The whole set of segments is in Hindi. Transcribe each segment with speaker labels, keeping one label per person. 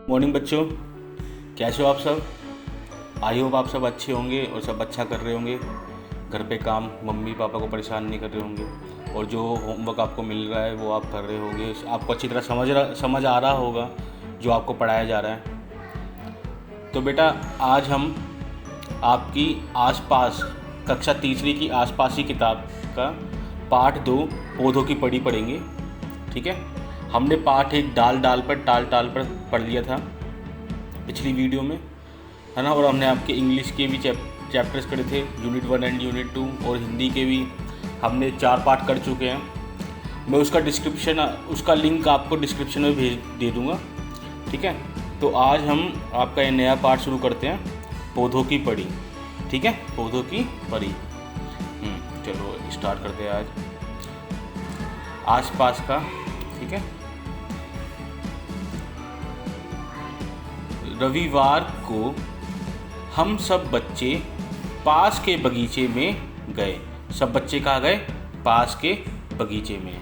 Speaker 1: मॉर्निंग बच्चों, कैसे हो आप सब। आई होप आप सब अच्छे होंगे और सब अच्छा कर रहे होंगे। घर पे काम मम्मी पापा को परेशान नहीं कर रहे होंगे और जो होमवर्क आपको मिल रहा है वो आप कर रहे होंगे। आपको अच्छी तरह समझ आ रहा होगा जो आपको पढ़ाया जा रहा है। तो बेटा, आज हम आपकी आसपास कक्षा तीसरी की आसपास की किताब का पाठ 2 पौधों की पड़ी पढ़ेंगे। ठीक है, हमने पाठ 1 डाल डाल पर पढ़ लिया था पिछली वीडियो में, है ना। और हमने आपके इंग्लिश के भी चैप्टर्स करे थे, यूनिट 1 एंड यूनिट 2, और हिंदी के भी हमने 4 पाठ कर चुके हैं। मैं उसका लिंक आपको डिस्क्रिप्शन में दे दूँगा। ठीक है, तो आज हम आपका ये नया पाठ शुरू करते हैं, पौधों की पड़ी। ठीक है, पौधों की पड़ी। चलो स्टार्ट करते हैं आज आसपास का। ठीक है, रविवार को हम सब बच्चे पास के बगीचे में गए। सब बच्चे कहाँ गए? पास के बगीचे में।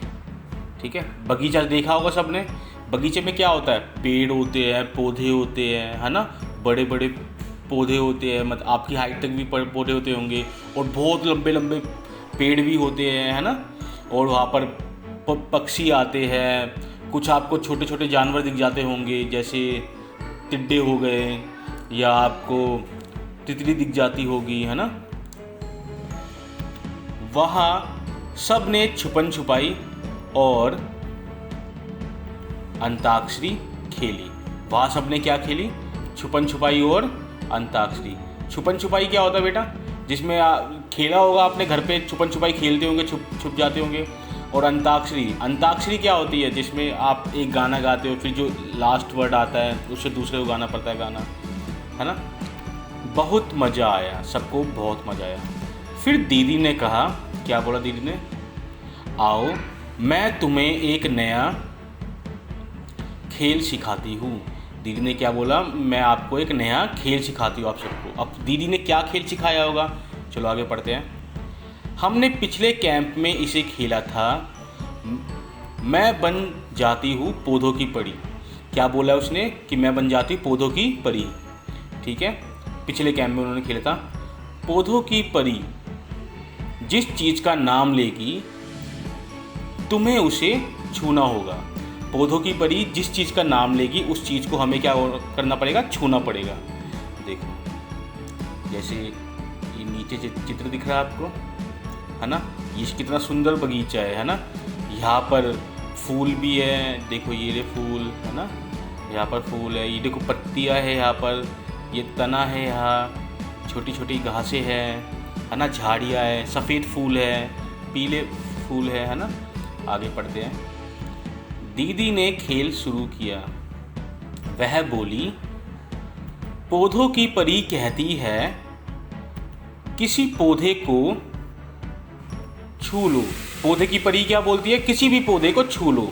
Speaker 1: ठीक है, बगीचा देखा होगा सबने। बगीचे में क्या होता है? पेड़ होते हैं, पौधे होते हैं, है ना। बड़े बड़े पौधे होते हैं, मतलब आपकी हाइट तक भी पौधे होते होंगे, और बहुत लंबे लंबे पेड़ भी होते हैं, है ना। और वहाँ पर पक्षी आते हैं, कुछ आपको छोटे छोटे जानवर दिख जाते होंगे, जैसे टिड्डे हो गए, या आपको तितली दिख जाती होगी, है ना। वहाँ सब ने छुपन छुपाई और अंताक्षरी खेली। वहाँ सब ने क्या खेली? छुपन छुपाई और अंताक्षरी। छुपन छुपाई क्या होता है बेटा? जिसमें खेला होगा आपने, घर पे छुपन छुपाई खेलते होंगे, छुप जाते होंगे। और अंताक्षरी क्या होती है? जिसमें आप एक गाना गाते हो, फिर जो लास्ट वर्ड आता है उससे दूसरे को गाना पड़ता है गाना, है ना। बहुत मज़ा आया, सबको बहुत मज़ा आया। फिर दीदी ने कहा, क्या बोला दीदी ने? आओ मैं तुम्हें एक नया खेल सिखाती हूँ। दीदी ने क्या बोला? मैं आपको एक नया खेल सिखाती हूँ आप सबको। अब दीदी ने क्या खेल सिखाया होगा? चलो आगे पढ़ते हैं। हमने पिछले कैंप में इसे खेला था, मैं बन जाती हूँ पौधों की परी। क्या बोला उसने? कि मैं बन जाती हूँ पौधों की परी। ठीक है, पिछले कैंप में उन्होंने खेला था। पौधों की परी जिस चीज़ का नाम लेगी तुम्हें उसे छूना होगा। पौधों की परी जिस चीज़ का नाम लेगी उस चीज़ को हमें क्या करना पड़ेगा? छूना पड़ेगा। देखो, जैसे ये नीचे चित्र दिख रहा है आपको, है ना। ये कितना सुंदर बगीचा है ना। यहाँ पर फूल भी है, देखो ये फूल, है ना। यहाँ पर फूल है, ये देखो पत्तियाँ है, यहाँ पर ये तना है, यहाँ छोटी छोटी घासें हैं, है ना। झाड़ियाँ है, सफ़ेद फूल है, पीले फूल है ना। आगे पढ़ते हैं। दीदी ने खेल शुरू किया। वह बोली, पौधों की परी कहती है किसी पौधे को छू लो। पौधे की परी क्या बोलती है? किसी भी पौधे को छू लो।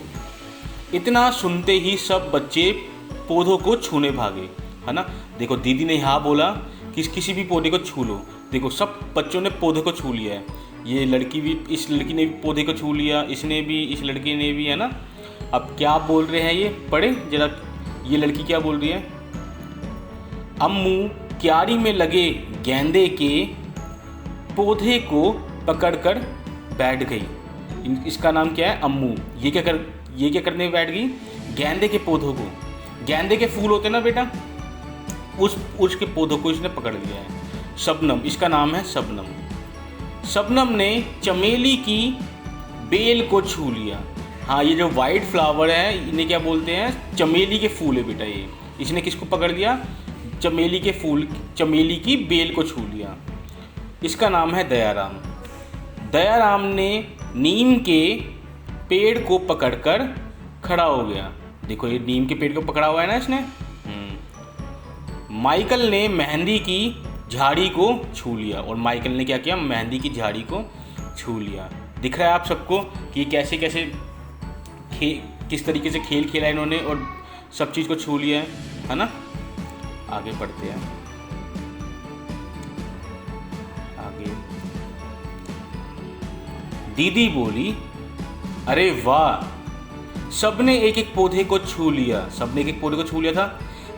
Speaker 1: इतना सुनते ही सब बच्चे पौधों को छूने भागे, है ना। देखो दीदी ने यहाँ बोला कि किसी भी पौधे को छू लो। देखो सब बच्चों ने पौधे को छू लिया है। ये लड़की भी, इस लड़की ने भी पौधे को छू लिया, इसने भी, इस लड़की ने भी, है ना। अब क्या बोल रहे हैं ये? पढ़े जरा। ये लड़की क्या बोल रही है? अम्मू क्यारी में लगे गेंदे के पौधे को पकड़कर बैठ गई। इसका नाम क्या है? अम्मू। ये क्या करने बैठ गई? गेंदे के पौधों को, गेंदे के फूल होते ना बेटा, उसके पौधों को इसने पकड़ लिया है। शबनम, इसका नाम है शबनम। शबनम ने चमेली की बेल को छू लिया। हाँ, ये जो वाइट फ्लावर है इन्हें क्या बोलते हैं? चमेली के फूल है बेटा ये। इसने किसको पकड़ लिया? चमेली के फूल, चमेली की बेल को छू लिया। इसका नाम है दयाराम। दयाराम ने नीम के पेड़ को पकड़कर खड़ा हो गया। देखो ये नीम के पेड़ को पकड़ा हुआ है ना इसने। माइकल ने मेहंदी की झाड़ी को छू लिया। और माइकल ने क्या किया? मेहंदी की झाड़ी को छू लिया। दिख रहा है आप सबको कि कैसे कैसे किस तरीके से खेल खेला इन्होंने और सब चीज़ को छू लिया है ना। आगे बढ़ते हैं। आगे दीदी बोली, अरे वाह, सबने एक एक पौधे को छू लिया। सबने एक एक पौधे को छू लिया था।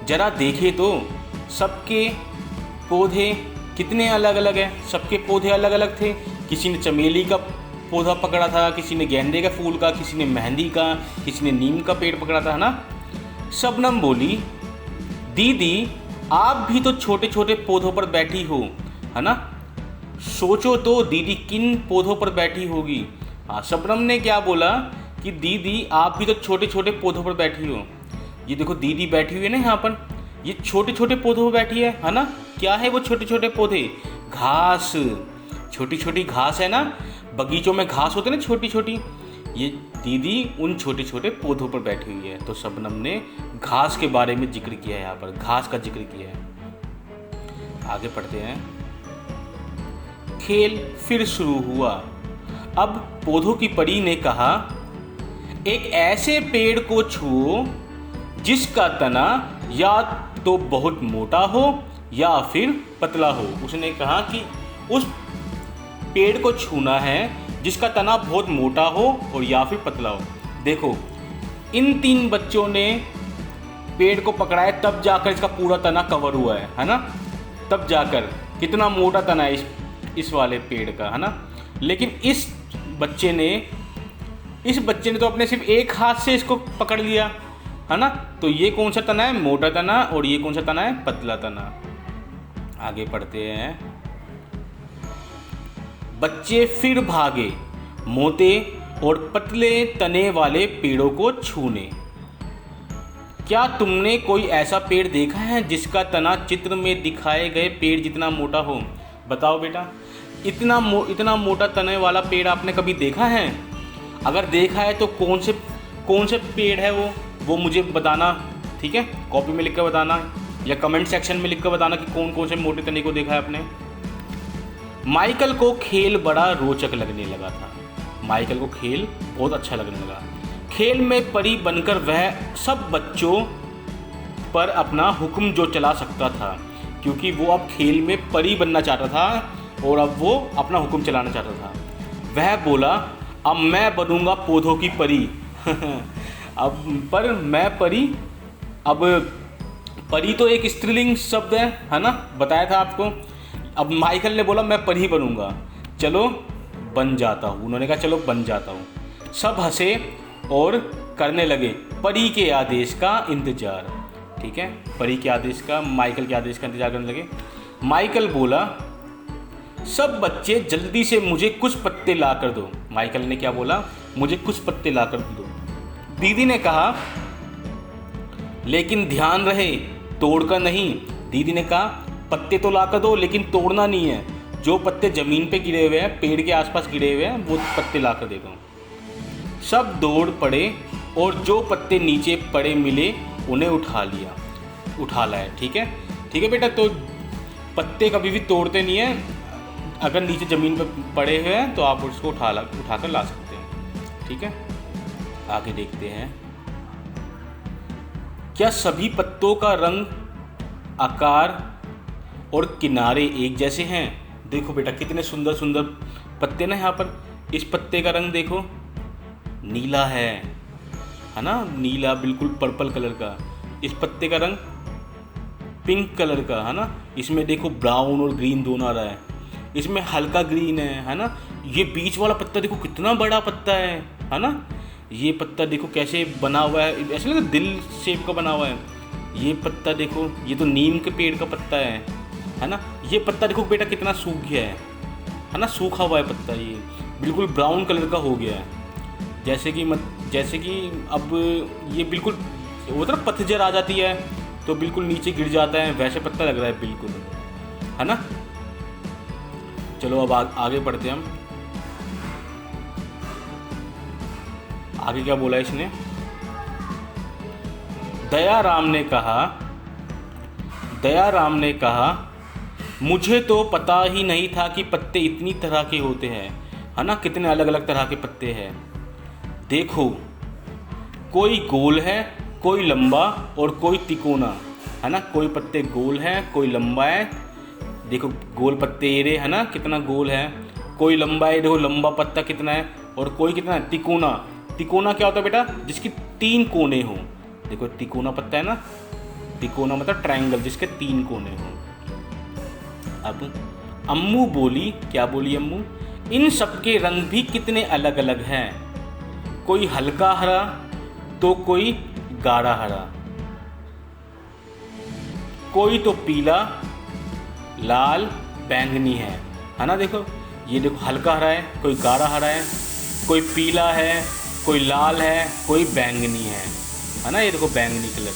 Speaker 1: जरा देखे तो सबके पौधे कितने अलग अलग हैं। सबके पौधे अलग अलग थे। किसी ने चमेली का पौधा पकड़ा था, किसी ने गेंदे का फूल का, किसी ने मेहंदी का, किसी ने नीम का पेड़ पकड़ा था, है ना। शबनम बोली, दीदी आप भी तो छोटे छोटे पौधों पर बैठी हो, है ना। सोचो तो दीदी किन पौधों पर बैठी होगी। हाँ, शबनम ने क्या बोला कि दीदी आप भी तो छोटे छोटे पौधों पर बैठी हो। ये देखो दीदी बैठी हुई है ना यहाँ पर, ये छोटे छोटे पौधों पर बैठी है ना। क्या है वो छोटे छोटे पौधे? घास, छोटी छोटी घास है ना। बगीचों में घास होती है ना छोटी छोटी, ये दीदी उन छोटे छोटे पौधों पर बैठी हुई है। तो शबनम ने घास के बारे में जिक्र किया है, यहाँ पर घास का जिक्र किया है। आगे पढ़ते हैं। खेल फिर शुरू हुआ। अब पौधों की परी ने कहा, एक ऐसे पेड़ को छुओ जिसका तना या तो बहुत मोटा हो या फिर पतला हो। उसने कहा कि उस पेड़ को छूना है जिसका तना बहुत मोटा हो और या फिर पतला हो। देखो इन 3 बच्चों ने पेड़ को पकड़ा है, तब जाकर इसका पूरा तना कवर हुआ है ना। तब जाकर कितना मोटा तना है इस वाले पेड़ का, है ना। लेकिन इस बच्चे ने तो अपने सिर्फ एक हाथ से इसको पकड़ लिया, है ना। तो ये कौन सा तना है? मोटा तना। और ये कौन सा तना है? पतला तना। आगे पढ़ते हैं। बच्चे फिर भागे मोटे और पतले तने वाले पेड़ों को छूने। क्या तुमने कोई ऐसा पेड़ देखा है जिसका तना चित्र में दिखाए गए पेड़ जितना मोटा हो? बताओ बेटा, इतना मोटा तने वाला पेड़ आपने कभी देखा है? अगर देखा है तो कौन से पेड़ है वो मुझे बताना, ठीक है। कॉपी में लिख कर बताना या कमेंट सेक्शन में लिख कर बताना कि कौन से मोटे तने को देखा है आपने। माइकल को खेल बड़ा रोचक लगने लगा था। माइकल को खेल बहुत अच्छा लगने लगा। खेल में परी बनकर वह सब बच्चों पर अपना हुक्म जो चला सकता था, क्योंकि वो अब खेल में परी बनना चाहता था और अब वो अपना हुक्म चलाना चाहता था। वह बोला, अब मैं बनूंगा पौधों की परी। पर मैं परी, अब परी तो एक स्त्रीलिंग शब्द है ना, बताया था आपको। अब माइकल ने बोला मैं परी बनूंगा, चलो बन जाता हूँ। उन्होंने कहा चलो बन जाता हूँ। सब हंसे और करने लगे परी के आदेश का इंतजार, ठीक है। परी के आदेश का, माइकल के आदेश का इंतजार करने लगे। माइकल बोला, सब बच्चे जल्दी से मुझे कुछ पत्ते ला कर दो। माइकल ने क्या बोला? मुझे कुछ पत्ते ला कर दो। दीदी ने कहा, लेकिन ध्यान रहे तोड़कर नहीं। दीदी ने कहा पत्ते तो ला कर दो लेकिन तोड़ना नहीं है। जो पत्ते ज़मीन पे गिरे हुए हैं, पेड़ के आसपास गिरे हुए हैं, वो पत्ते ला कर दे दो। सब दौड़ पड़े और जो पत्ते नीचे पड़े मिले उन्हें उठा लाए, ठीक है बेटा। तो पत्ते कभी भी तोड़ते नहीं हैं। अगर नीचे ज़मीन पर पड़े हुए हैं तो आप उसको उठाकर ला सकते हैं, ठीक है। आगे देखते हैं। क्या सभी पत्तों का रंग, आकार और किनारे एक जैसे हैं? देखो बेटा कितने सुंदर सुंदर पत्ते ना यहाँ पर। इस पत्ते का रंग देखो नीला है ना, नीला बिल्कुल पर्पल कलर का। इस पत्ते का रंग पिंक कलर का, है ना। इसमें देखो ब्राउन और ग्रीन दोनों आ रहा है। इसमें हल्का ग्रीन है ना। ये बीच वाला पत्ता देखो कितना बड़ा पत्ता है ना। ये पत्ता देखो कैसे बना हुआ है, ऐसे लगा दिल शेप का बना हुआ है। ये पत्ता देखो, ये तो नीम के पेड़ का पत्ता है ना। ये पत्ता देखो बेटा कितना सूख गया है ना, सूखा हुआ है पत्ता। ये बिल्कुल ब्राउन कलर का हो गया है, जैसे कि अब ये बिल्कुल वो तरह पतझड़ आ जाती है तो बिल्कुल नीचे गिर जाता है, वैसे पत्ता लग रहा है बिल्कुल, है ना। चलो अब आगे बढ़ते हैं हम। आगे क्या बोला इसने? दयाराम ने कहा, मुझे तो पता ही नहीं था कि पत्ते इतनी तरह के होते हैं, है ना। कितने अलग अलग तरह के पत्ते हैं। देखो कोई गोल है, कोई लंबा और कोई तिकोना, है ना। कोई पत्ते गोल हैं, कोई लंबा है। देखो गोल पत्ते ये रहे, है ना, कितना गोल है। कोई लंबा है, देखो लंबा पत्ता कितना है। और कोई कितना है? तिकोना। तिकोना क्या होता है बेटा? जिसकी 3 कोने हो। देखो तिकोना पत्ता है ना, तिकोना मतलब ट्रायंगल जिसके 3 कोने हों। अब अम्मू बोली, क्या बोली अम्मू, इन सबके रंग भी कितने अलग अलग हैं, कोई हल्का हरा तो कोई गाढ़ा हरा, कोई तो पीला लाल बैंगनी है ना। देखो ये देखो हल्का हरा है, कोई गाढ़ा हरा है, कोई पीला है, कोई लाल है, कोई बैंगनी है ना। ये देखो बैंगनी कलर।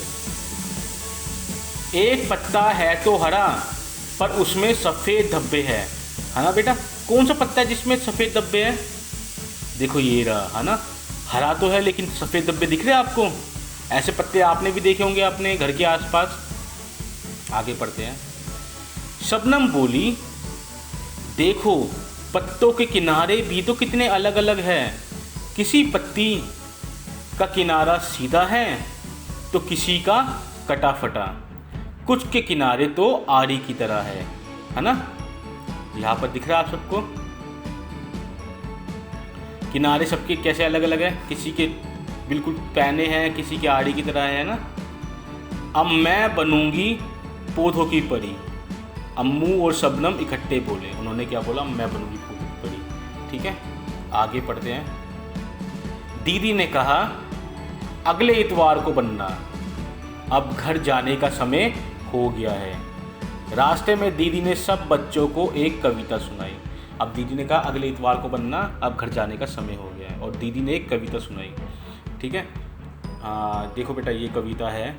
Speaker 1: एक पत्ता है तो हरा पर उसमें सफ़ेद धब्बे है ना बेटा। कौन सा पत्ता है जिसमें सफ़ेद धब्बे हैं? देखो ये रहा है ना, हरा तो है लेकिन सफ़ेद धब्बे दिख रहे हैं आपको। ऐसे पत्ते आपने भी देखे होंगे अपने घर के आसपास। आगे पढ़ते हैं। शबनम बोली, देखो पत्तों के किनारे भी तो कितने अलग अलग हैं, किसी पत्ती का किनारा सीधा है तो किसी का कटा फटा, कुछ के किनारे तो आरी की तरह है ना। यहाँ पर दिख रहा है आप सबको, किनारे सबके कैसे अलग अलग है, किसी के बिल्कुल पैने हैं, किसी के आड़ी की तरह है ना। अब मैं बनूंगी पौधों की परी, अम्मू और शबनम इकट्ठे बोले। उन्होंने क्या बोला? मैं बनूंगी पौधों की परी। ठीक है, आगे पढ़ते हैं। दीदी ने कहा अगले इतवार को बनना, अब घर जाने का समय हो गया है। रास्ते में दीदी ने सब बच्चों को एक कविता सुनाई। अब दीदी ने कहा अगले इतवार को बनना, अब घर जाने का समय हो गया है, और दीदी ने एक कविता सुनाई। ठीक है, देखो बेटा ये कविता है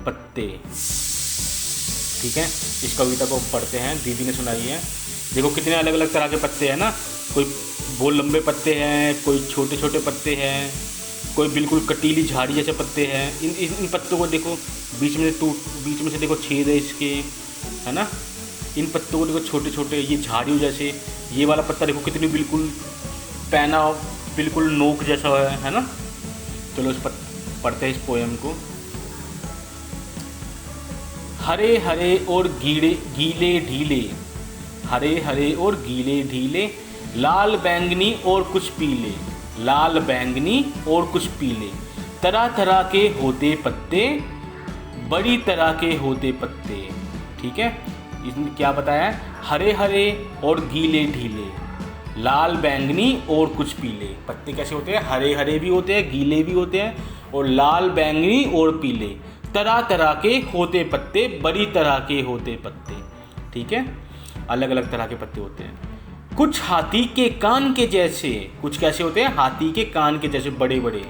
Speaker 1: पत्ते। ठीक है, इस कविता को पढ़ते हैं, दीदी ने सुनाई है। देखो कितने अलग अलग तरह के पत्ते हैं ना, कोई बहुत लंबे पत्ते हैं, कोई छोटे छोटे पत्ते हैं, कोई बिल्कुल कटीली झाड़ी जैसे पत्ते हैं। इन पत्तों को देखो बीच में से देखो छेद है इसके, है ना। इन पत्तों को देखो छोटे छोटे, ये झाड़ियों जैसे। ये वाला पत्ता देखो कितनी बिल्कुल पैना, बिल्कुल नोक जैसा है ना। चलो इस पढ़ते हैं इस पोएम को। हरे हरे और गीले ढीले, हरे हरे और गीले ढीले, लाल बैंगनी और कुछ पीले, लाल बैंगनी और कुछ पीले, तरह तरह के होते पत्ते, बड़ी तरह के होते पत्ते। ठीक है, इसमें क्या बताया है? हरे हरे और गीले ढीले, लाल बैंगनी और कुछ पीले। पत्ते कैसे होते हैं? हरे हरे भी होते हैं, गीले भी होते हैं, और लाल बैंगनी और पीले, तरह तरह के होते पत्ते, बड़ी तरह के होते पत्ते। ठीक है, अलग अलग तरह के पत्ते होते हैं। कुछ हाथी के कान के जैसे, कुछ कैसे होते हैं? हाथी के कान के जैसे बड़े बड़े,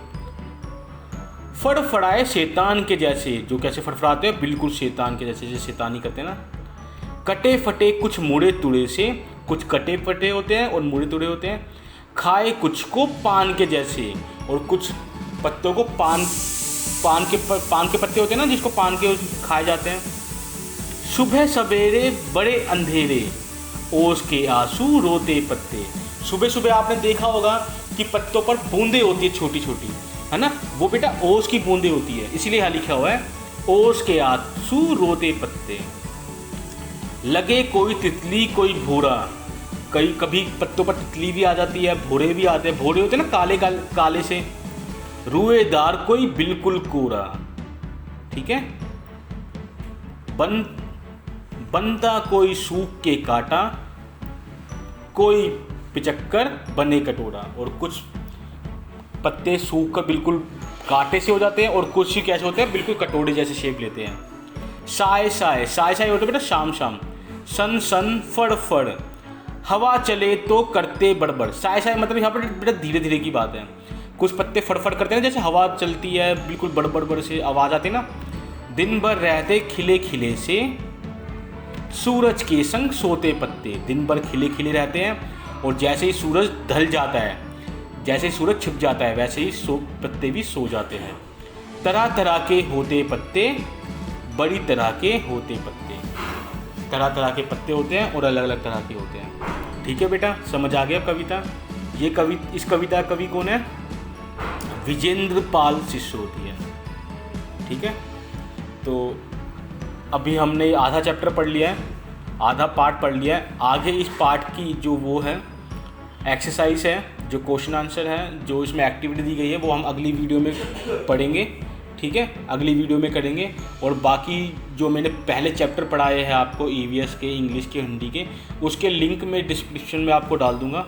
Speaker 1: फड़फड़ाए शैतान के जैसे, जो कैसे फड़फड़ाते हैं? बिल्कुल शैतान के जैसे, जैसे शैतानी करते हैं ना। कटे फटे कुछ मुड़े तुड़े से, कुछ कटे फटे होते हैं और मुड़े तुड़े होते हैं। खाए कुछ को पान के जैसे, और कुछ पत्तों को पान के पत्ते होते हैं ना, जिसको पान के खाए जाते हैं। सुबह सवेरे बड़े अंधेरे, ओस के आंसू रोते पत्ते। सुबह सुबह आपने देखा होगा कि पत्तों पर बूंदें होती है छोटी छोटी, है ना। वो बेटा ओस की बूंदें होती है, इसीलिए यहाँ लिखा हुआ है ओस के आंसू रोते पत्ते। लगे कोई तितली कोई भूरा, कभी पत्तों पर तितली भी आ जाती है, भूरे भी आते हैं। भूरे होते हैं ना काले काले से। रुएदार कोई बिल्कुल कोरा। ठीक है, बनता कोई सूख के काटा, कोई पिचक्कर बने कटोरा। और कुछ पत्ते सूख कर बिल्कुल कांटे से हो जाते हैं, और कुछ ही कैसे होते हैं? बिल्कुल कटोरे जैसे शेप लेते हैं। साए साए, साए साए होते बेटा शाम शाम। सन सन फड़ फड़, हवा चले तो करते बड़बड़। साए साए मतलब यहाँ पर बेटा धीरे धीरे की बात है। कुछ पत्ते फड़फड़ करते हैं, जैसे हवा चलती है बिल्कुल बड़बड़ बड़ से आवाज़ आती है ना। दिन भर रहते खिले खिले से, सूरज के संग सोते पत्ते। दिन भर खिले खिले रहते हैं, और जैसे ही सूरज ढल जाता है, जैसे ही सूरज छिप जाता है, वैसे ही पत्ते भी सो जाते हैं। तरह तरह के होते पत्ते, बड़ी तरह के होते पत्ते। तरह तरह के पत्ते होते हैं और अलग अलग तरह के होते हैं। ठीक है बेटा, समझ आ गया कविता? इस कविता का कवि कौन है? विजेंद्र पाल सिसोदिया। ठीक है, तो अभी हमने आधा चैप्टर पढ़ लिया है, आधा पार्ट पढ़ लिया है। आगे इस पार्ट की जो वो है एक्सरसाइज है, जो क्वेश्चन आंसर है, जो इसमें एक्टिविटी दी गई है, वो हम अगली वीडियो में पढ़ेंगे। ठीक है, अगली वीडियो में करेंगे। और बाकी जो मैंने पहले चैप्टर पढ़ाए हैं आपको ईवीएस के, इंग्लिश के, हिंदी के, उसके लिंक मैं डिस्क्रिप्शन में आपको डाल दूंगा,